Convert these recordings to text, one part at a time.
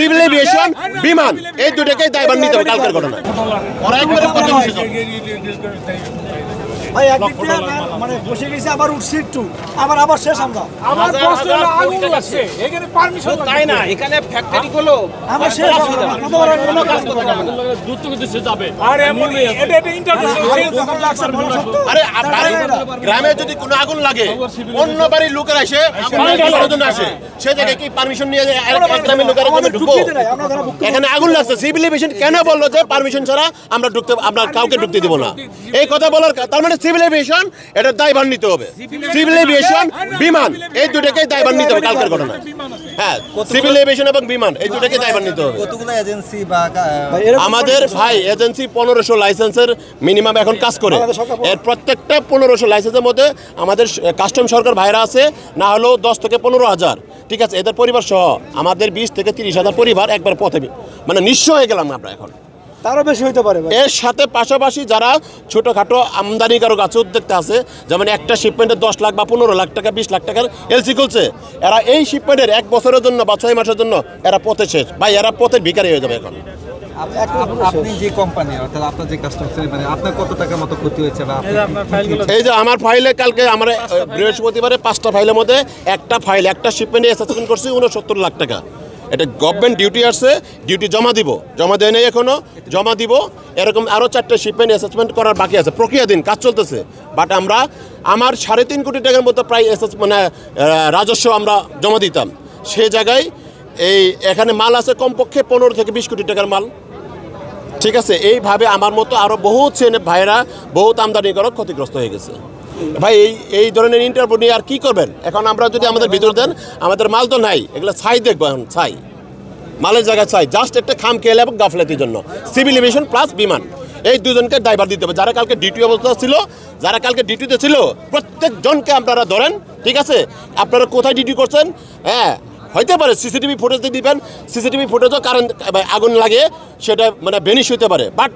Civil aviation বিমান এই দুটোকেই দায়ভার নিতে হবে কালকের ঘটনায়। ওরা একবারে ভাই একদিক দিয়ে মানে বসে গেছে আবার উঠছি একটু আবার শেষ আমরা আমার প্রশ্ন হলো আগুন লাগছে এখানে পারমিশন তাই না এখানে ফ্যাক্টরি গুলো আমরা শেষ কোনো কাজ করতে যাবে না দূর থেকে দেশে যাবে আর এমন এটা ইন্টারন্যাশনাল লাগছে আরে গ্রামে যদি কোনো আগুন লাগে অন্য বাড়ির লোকেরা এসে আসে সে জায়গায় কি পারমিশন নিয়ে গ্রামের লোকেরা ঢুকবো? এখানে আগুন লাগছে সিভিল এভিয়েশন কেন বললো যে পারমিশন ছাড়া আমরা কাউকে ঢুকতে দিব না? এই কথা বলার তার মানে সিভিল এভিয়েশন এটা দায়ভার নিতে হবে। সিভিল এভিয়েশন বিমান এই দুটোকেই দায়ভার নিতে হবে কালকের ঘটনায়। হ্যাঁ সিভিল এভিয়েশন এবং বিমান এই দুটোকে দায়ভার নিতে হবে। কতগুলো এজেন্সি বা আমাদের ভাই এজেন্সি 1500 লাইসেন্সের মিনিমাম এখন কাজ করে। এর প্রত্যেকটা 1500 লাইসেন্সের মধ্যে আমাদের কাস্টম সরকার ভাইরা আছে না হলেও 10 থেকে 15,000, ঠিক আছে? এদের পরিবার সহ আমাদের 20 থেকে 30,000 পরিবার একবার পথে মানে নিঃস্ব হয়ে গেলাম আমরা এখন। তারও বেশি হইতে পারে। এর সাথে পাশাপাশি যারা ছোটোখাটো আমদানিকারক আছে উদ্যোক্তা আছে, যেমন একটা শিপমেন্টের 10 লাখ বা 15 লাখ টাকা 20 লাখ টাকার এলসি খুলছে, এরা এই শিপমেন্টের 1 বছরের জন্য বা 6 মাসের জন্য এরা পথে শেষ ভাই, এরা পথের ভিখারি হয়ে যাবে এখন। আপনি যে কোম্পানি অর্থাৎ আপনার যে কাস্টমার মানে আপনার কত টাকার মতো ক্ষতি হয়েছে বা এই যে আমার ফাইলে কালকে আমরা বৃহস্পতিবারে 5টা ফাইলের মধ্যে একটা ফাইল একটা শিপমেন্টে অ্যাসেসমেন্ট করছি 69 লাখ টাকা। এটা গভর্নমেন্ট ডিউটি আসছে, ডিউটি জমা দেয় নাই এখনো, জমা দিব। এরকম আরও 4টে শিপমেন্ট অ্যাসেসমেন্ট করার বাকি আছে, প্রক্রিয়াধীন কাজ চলতেছে। বাট আমার 3.5 কোটি টাকার মতো প্রায় মানে রাজস্ব আমরা জমা দিতাম। সে জায়গায় এখানে মাল আছে কমপক্ষে 15 থেকে 20 কোটি টাকার মাল, ঠিক আছে? এইভাবে আমার মতো আরও বহুত ভাইরা বহুত আমদানিকারক ক্ষতিগ্রস্ত হয়ে গেছে ভাই। এই ধরনের ইন্টারভিউ নিয়ে আর কী করবেন? এখন আমরা যদি আমাদের ভিতর দেন, আমাদের মাল তো নাই, এগুলো ছাই দেখবো এখন, ছাই মালের জায়গায় ছাই, জাস্ট একটা খাম খেয়াল এবং গাফলাতির জন্য। সিভিল এভিয়েশন প্লাস বিমান এই দুজনকে দায়ভার দিতে হবে। যারা কালকে ডিউটি অবস্থা ছিল, যারা কালকে ডিউটিতে ছিল, প্রত্যেকজনকে আপনারা ধরেন, ঠিক আছে? আপনারা কোথায় ডিউটি করছেন? হ্যাঁ হইতে পারে সিসিটিভি ফুটেজ দিবেন, সিসিটিভি ফুটেজও কারেন্ট আগুন লাগে সেটা মানে বেনিশ হইতে পারে। বাট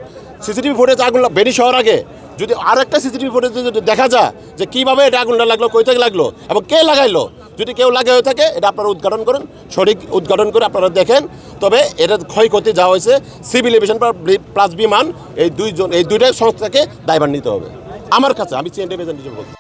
সিসিটিভি ফুটেজ আগুন বেনিশ হওয়ার আগে যদি আর একটা সিসিটিভি ফুটেজ যদি দেখা যায় যে কীভাবে এটা আগুনটা লাগলো, কই থেকে লাগলো এবং কে লাগাইলো, যদি কেউ লাগাই হয়ে থাকে এটা আপনারা উদ্ঘাটন করেন, সঠিক উদ্ঘাটন করে আপনারা দেখেন। তবে এটা ক্ষয়ক্ষতি যা হয়েছে সিভিল এভিয়েশন প্লাস বিমান এই দুইটাই সংস্থাকে দায়ভার নিতে হবে আমার কাছে। আমি সিএনডি এজেন্ট হিসেবে বলছি।